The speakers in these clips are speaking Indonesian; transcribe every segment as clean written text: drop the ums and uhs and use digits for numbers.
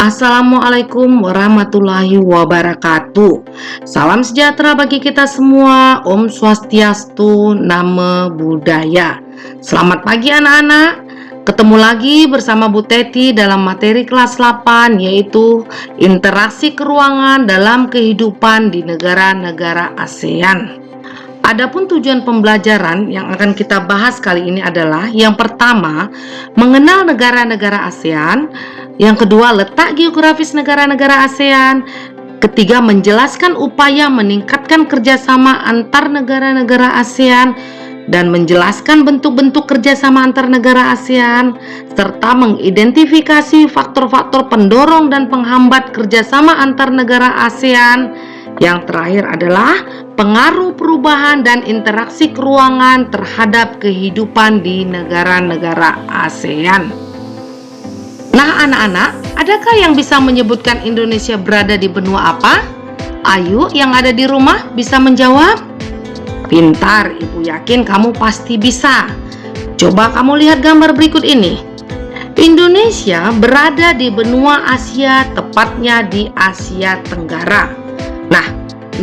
Assalamualaikum warahmatullahi wabarakatuh. Salam sejahtera bagi kita semua. Om Swastiastu, Namo Buddhaya. Selamat pagi anak-anak. Ketemu lagi bersama Bu Teti dalam materi kelas 8, yaitu interaksi keruangan dalam kehidupan di negara-negara ASEAN. Adapun tujuan pembelajaran yang akan kita bahas kali ini adalah yang pertama, mengenal negara-negara ASEAN, yang kedua, letak geografis negara-negara ASEAN, ketiga, menjelaskan upaya meningkatkan kerjasama antar negara-negara ASEAN dan menjelaskan bentuk-bentuk kerjasama antar negara ASEAN, serta mengidentifikasi faktor-faktor pendorong dan penghambat kerjasama antar negara ASEAN. Yang terakhir adalah pengaruh perubahan dan interaksi keruangan terhadap kehidupan di negara-negara ASEAN. Nah anak-anak, adakah yang bisa menyebutkan Indonesia berada di benua apa? Ayo yang ada di rumah bisa menjawab? Pintar, Ibu yakin kamu pasti bisa. Coba kamu lihat gambar berikut ini. Indonesia berada di benua Asia, tepatnya di Asia Tenggara. Nah,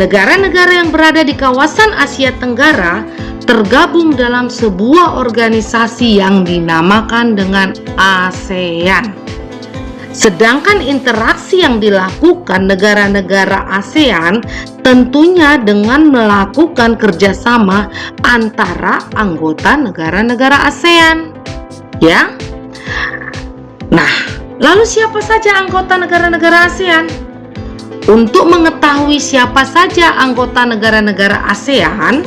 negara-negara yang berada di kawasan Asia Tenggara tergabung dalam sebuah organisasi yang dinamakan dengan ASEAN. Sedangkan interaksi yang dilakukan negara-negara ASEAN tentunya dengan melakukan kerjasama antara anggota negara-negara ASEAN. Ya. Nah, lalu siapa saja anggota negara-negara ASEAN? Untuk mengetahui siapa saja anggota negara-negara ASEAN,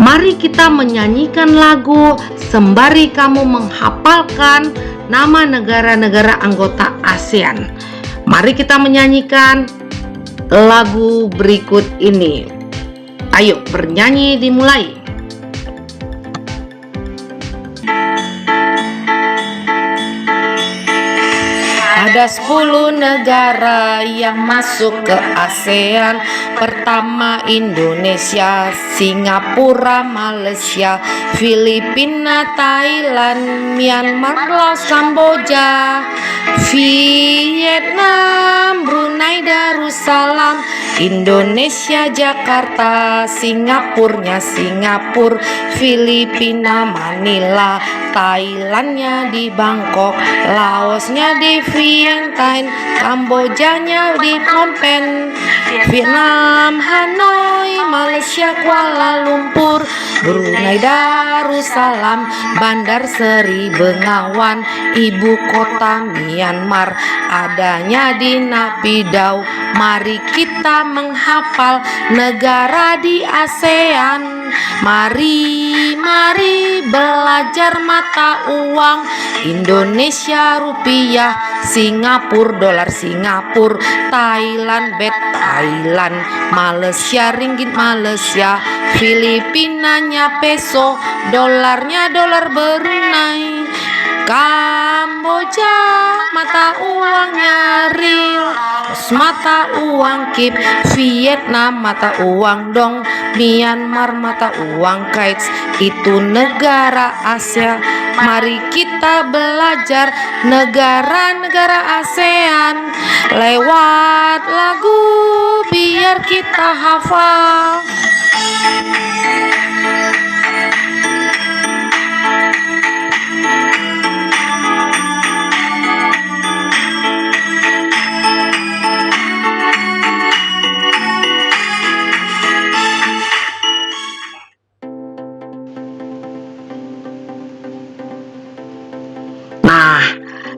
mari kita menyanyikan lagu sembari kamu menghafalkan nama negara-negara anggota ASEAN. Mari kita menyanyikan lagu berikut ini. Ayo bernyanyi dimulai. Ada 10 negara yang masuk ke ASEAN. Pertama Indonesia, Singapura, Malaysia, Filipina, Thailand, Myanmar, Laos, Kamboja, Vietnam, Brunei Darussalam, Indonesia, Jakarta, Singapurnya Singapura, Filipina, Manila, Thailandnya di Bangkok, Laosnya di Vientiane, Kambojanya di Phnom Penh, Vietnam, Hanoi, Malaysia, Kuala Lumpur, Brunei Darussalam, Bandar Seri Begawan, ibu kota Myanmar adanya di Naypyidaw. Mari kita menghafal negara di ASEAN. Mari belajar mata uang. Indonesia rupiah, Singapura dolar Singapura, Thailand baht Thailand, Malaysia ringgit Malaysia, Filipinanya peso, dolarnya dolar Brunei, Kamboja mata uangnya riel, mata uang kip, Vietnam mata uang dong, Myanmar mata uang kites. Itu negara Asia. Mari kita belajar negara-negara ASEAN lewat lagu biar kita hafal.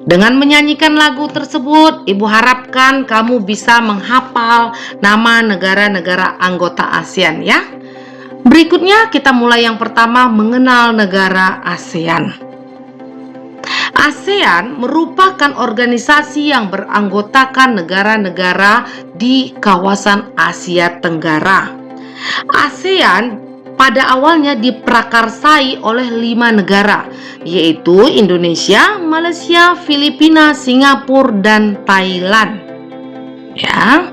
Dengan menyanyikan lagu tersebut, Ibu harapkan kamu bisa menghafal nama negara-negara anggota ASEAN ya. Berikutnya kita mulai yang pertama, mengenal negara ASEAN. ASEAN merupakan organisasi yang beranggotakan negara-negara di kawasan Asia Tenggara. ASEAN pada awalnya diprakarsai oleh 5 negara, yaitu Indonesia, Malaysia, Filipina, Singapura, dan Thailand. Ya.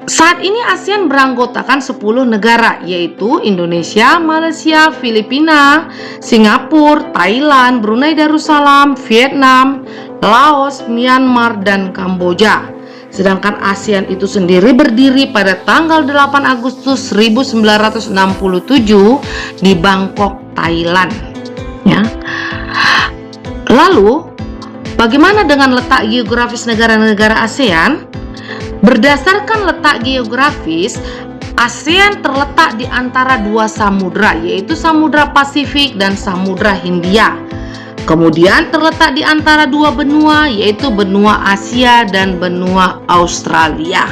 Saat ini ASEAN beranggotakan 10 negara, yaitu Indonesia, Malaysia, Filipina, Singapura, Thailand, Brunei Darussalam, Vietnam, Laos, Myanmar, dan Kamboja. Sedangkan ASEAN itu sendiri berdiri pada tanggal 8 Agustus 1967 di Bangkok, Thailand. Ya. Lalu, bagaimana dengan letak geografis negara-negara ASEAN? Berdasarkan letak geografis, ASEAN terletak di antara dua samudra, yaitu Samudra Pasifik dan Samudra Hindia. Kemudian terletak di antara dua benua, yaitu benua Asia dan benua Australia.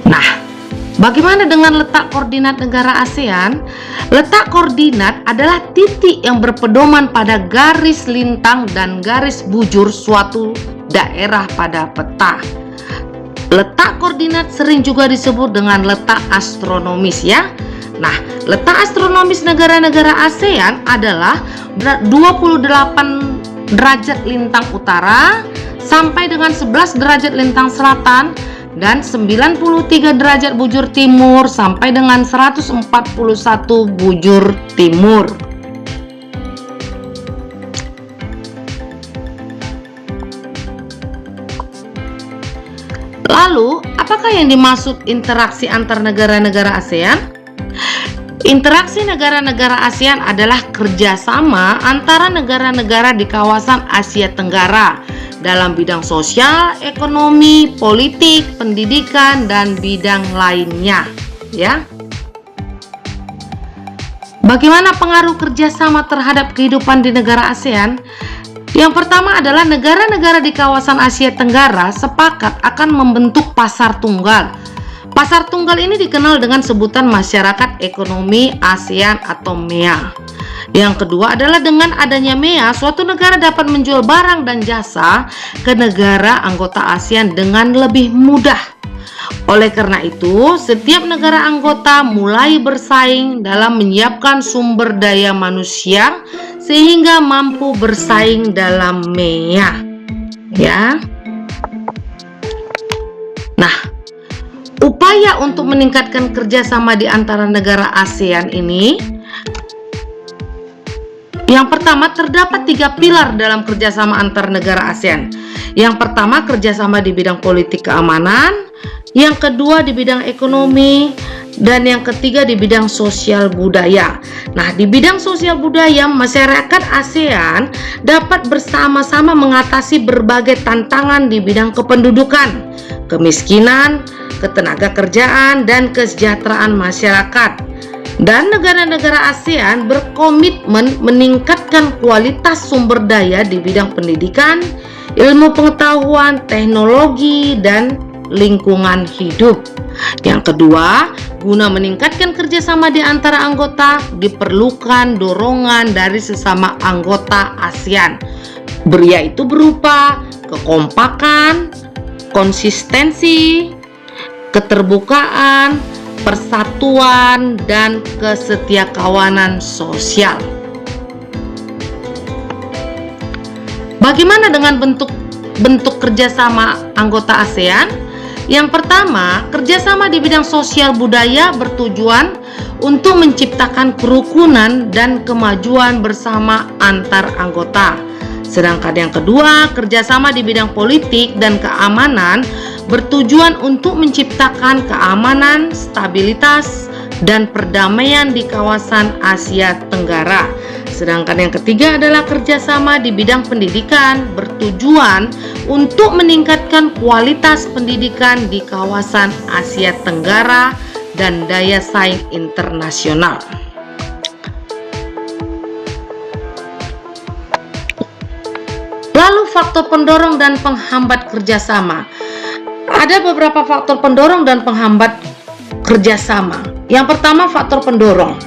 Nah, bagaimana dengan letak koordinat negara ASEAN? Letak koordinat adalah titik yang berpedoman pada garis lintang dan garis bujur suatu daerah pada peta. Letak koordinat sering juga disebut dengan letak astronomis, ya. Nah, letak astronomis negara-negara ASEAN adalah 28 derajat lintang utara sampai dengan 11 derajat lintang selatan dan 93 derajat bujur timur sampai dengan 141 bujur timur. Lalu, apakah yang dimaksud interaksi antar negara-negara ASEAN? Interaksi negara-negara ASEAN adalah kerjasama antara negara-negara di kawasan Asia Tenggara dalam bidang sosial, ekonomi, politik, pendidikan, dan bidang lainnya. Ya. Bagaimana pengaruh kerjasama terhadap kehidupan di negara ASEAN? Yang pertama adalah negara-negara di kawasan Asia Tenggara sepakat akan membentuk pasar tunggal. Pasar tunggal ini dikenal dengan sebutan Masyarakat Ekonomi ASEAN atau MEA. Yang kedua adalah dengan adanya MEA, suatu negara dapat menjual barang dan jasa ke negara anggota ASEAN dengan lebih mudah. Oleh karena itu, setiap negara anggota mulai bersaing dalam menyiapkan sumber daya manusia sehingga mampu bersaing dalam MEA. Ya. Nah, upaya untuk meningkatkan kerjasama di antara negara ASEAN ini, yang pertama terdapat 3 pilar dalam kerjasama antar negara ASEAN. Yang pertama kerjasama di bidang politik keamanan, yang kedua di bidang ekonomi, dan yang ketiga di bidang sosial budaya. Nah, di bidang sosial budaya, masyarakat ASEAN dapat bersama-sama mengatasi berbagai tantangan di bidang kependudukan, kemiskinan, ketenaga kerjaan, dan kesejahteraan masyarakat. Dan negara-negara ASEAN berkomitmen meningkatkan kualitas sumber daya di bidang pendidikan, ilmu pengetahuan, teknologi, dan lingkungan hidup. Yang kedua, guna meningkatkan kerjasama di antara anggota, diperlukan dorongan dari sesama anggota ASEAN. Yaitu berupa kekompakan, konsistensi, keterbukaan, persatuan, dan kesetiakawanan sosial. Bagaimana dengan bentuk kerjasama anggota ASEAN? Yang pertama, kerjasama di bidang sosial budaya bertujuan untuk menciptakan kerukunan dan kemajuan bersama antar anggota. Sedangkan yang kedua, kerjasama di bidang politik dan keamanan bertujuan untuk menciptakan keamanan, stabilitas, dan perdamaian di kawasan Asia Tenggara. Sedangkan yang ketiga adalah kerjasama di bidang pendidikan bertujuan untuk meningkatkan kualitas pendidikan di kawasan Asia Tenggara dan daya saing internasional. Lalu faktor pendorong dan penghambat kerjasama. Ada beberapa faktor pendorong dan penghambat kerjasama. Yang pertama, faktor pendorong.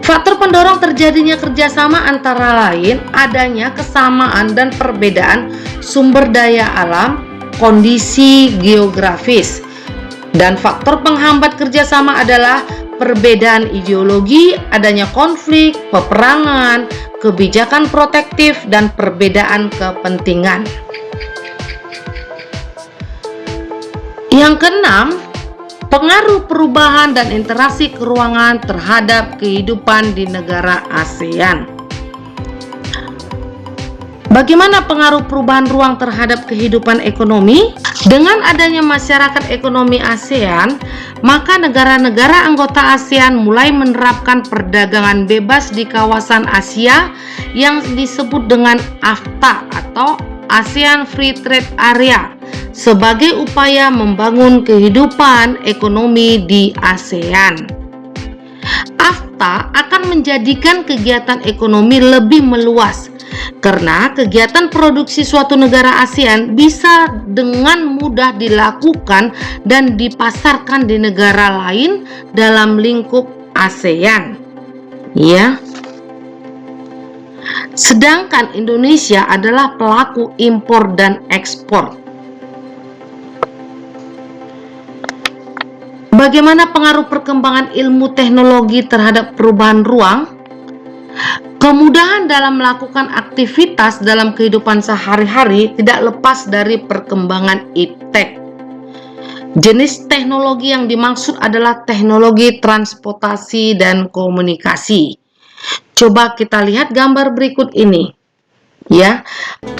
Faktor pendorong terjadinya kerjasama antara lain adanya kesamaan dan perbedaan sumber daya alam, kondisi geografis. Dan faktor penghambat kerjasama adalah perbedaan ideologi, adanya konflik, peperangan, kebijakan protektif, dan perbedaan kepentingan. Yang keenam, pengaruh perubahan dan interaksi keruangan terhadap kehidupan di negara ASEAN. Bagaimana pengaruh perubahan ruang terhadap kehidupan ekonomi? Dengan adanya masyarakat ekonomi ASEAN, maka negara-negara anggota ASEAN mulai menerapkan perdagangan bebas di kawasan Asia yang disebut dengan AFTA atau ASEAN Free Trade Area sebagai upaya membangun kehidupan ekonomi di ASEAN. AFTA akan menjadikan kegiatan ekonomi lebih meluas karena kegiatan produksi suatu negara ASEAN bisa dengan mudah dilakukan dan dipasarkan di negara lain dalam lingkup ASEAN. Ya. Sedangkan Indonesia adalah pelaku impor dan ekspor. Bagaimana pengaruh perkembangan ilmu teknologi terhadap perubahan ruang? Kemudahan dalam melakukan aktivitas dalam kehidupan sehari-hari tidak lepas dari perkembangan iptek. Jenis teknologi yang dimaksud adalah teknologi transportasi dan komunikasi. Coba kita lihat gambar berikut ini. Ya,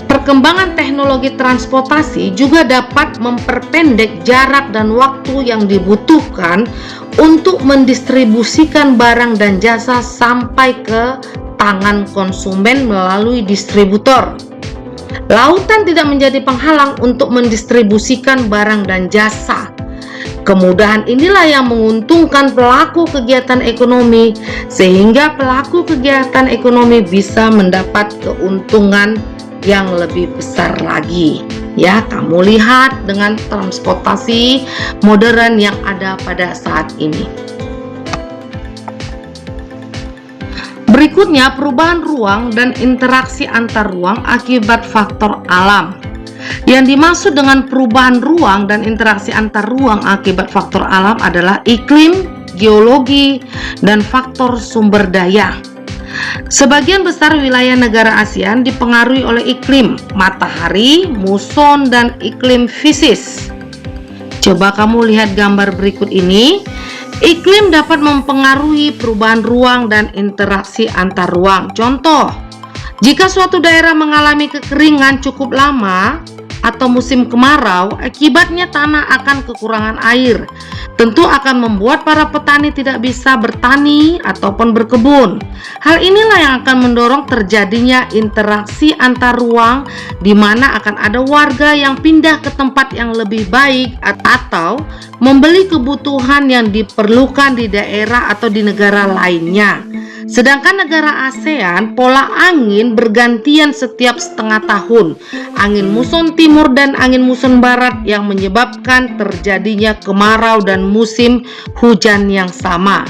perkembangan teknologi transportasi juga dapat memperpendek jarak dan waktu yang dibutuhkan untuk mendistribusikan barang dan jasa sampai ke tangan konsumen melalui distributor. Lautan tidak menjadi penghalang untuk mendistribusikan barang dan jasa. Kemudahan inilah yang menguntungkan pelaku kegiatan ekonomi, sehingga pelaku kegiatan ekonomi bisa mendapat keuntungan yang lebih besar lagi. Ya, kamu lihat dengan transportasi modern yang ada pada saat ini. Berikutnya, perubahan ruang dan interaksi antar ruang akibat faktor alam. Yang dimaksud dengan perubahan ruang dan interaksi antar ruang akibat faktor alam adalah iklim, geologi, dan faktor sumber daya. Sebagian besar wilayah negara ASEAN dipengaruhi oleh iklim, matahari, muson, dan iklim fisis. Coba kamu lihat gambar berikut ini. Iklim dapat mempengaruhi perubahan ruang dan interaksi antar ruang. Contoh, jika suatu daerah mengalami kekeringan cukup lama atau musim kemarau, akibatnya tanah akan kekurangan air. Tentu akan membuat para petani tidak bisa bertani ataupun berkebun. Hal inilah yang akan mendorong terjadinya interaksi antar ruang, di mana akan ada warga yang pindah ke tempat yang lebih baik atau membeli kebutuhan yang diperlukan di daerah atau di negara lainnya. Sedangkan negara ASEAN, pola angin bergantian setiap setengah tahun. Angin muson timur dan angin muson barat yang menyebabkan terjadinya kemarau dan musim hujan yang sama.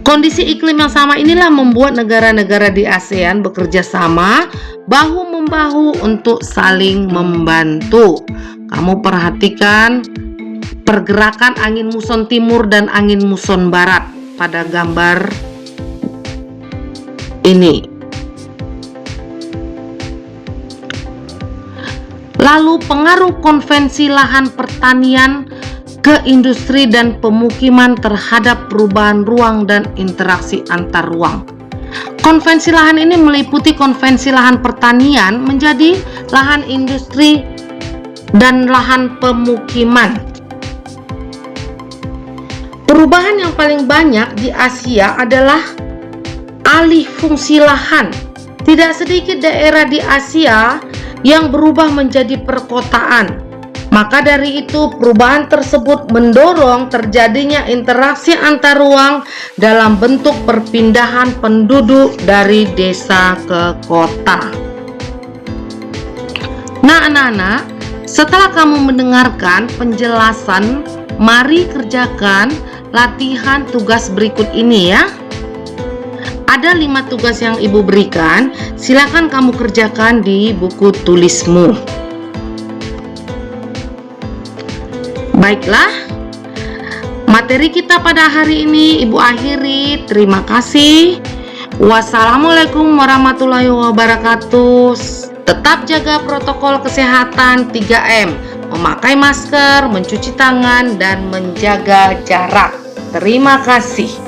Kondisi iklim yang sama inilah membuat negara-negara di ASEAN bekerja sama bahu-membahu untuk saling membantu. Kamu perhatikan pergerakan angin muson timur dan angin muson barat pada gambar ini. Lalu pengaruh konvensi lahan pertanian ke industri dan pemukiman terhadap perubahan ruang dan interaksi antar ruang. Konvensi lahan ini meliputi konvensi lahan pertanian menjadi lahan industri dan lahan pemukiman. Perubahan yang paling banyak di Asia adalah alih fungsi lahan. Tidak sedikit daerah di Asia yang berubah menjadi perkotaan. Maka dari itu, perubahan tersebut mendorong terjadinya interaksi antar ruang dalam bentuk perpindahan penduduk dari desa ke kota. Nah, anak-anak, setelah kamu mendengarkan penjelasan, mari kerjakan latihan tugas berikut ini ya. Ada 5 tugas yang ibu berikan, silakan kamu kerjakan di buku tulismu. Baiklah, materi kita pada hari ini ibu akhiri. Terima kasih. Wassalamualaikum warahmatullahi wabarakatuh. Tetap jaga protokol kesehatan 3M, memakai masker, mencuci tangan, dan menjaga jarak. Terima kasih.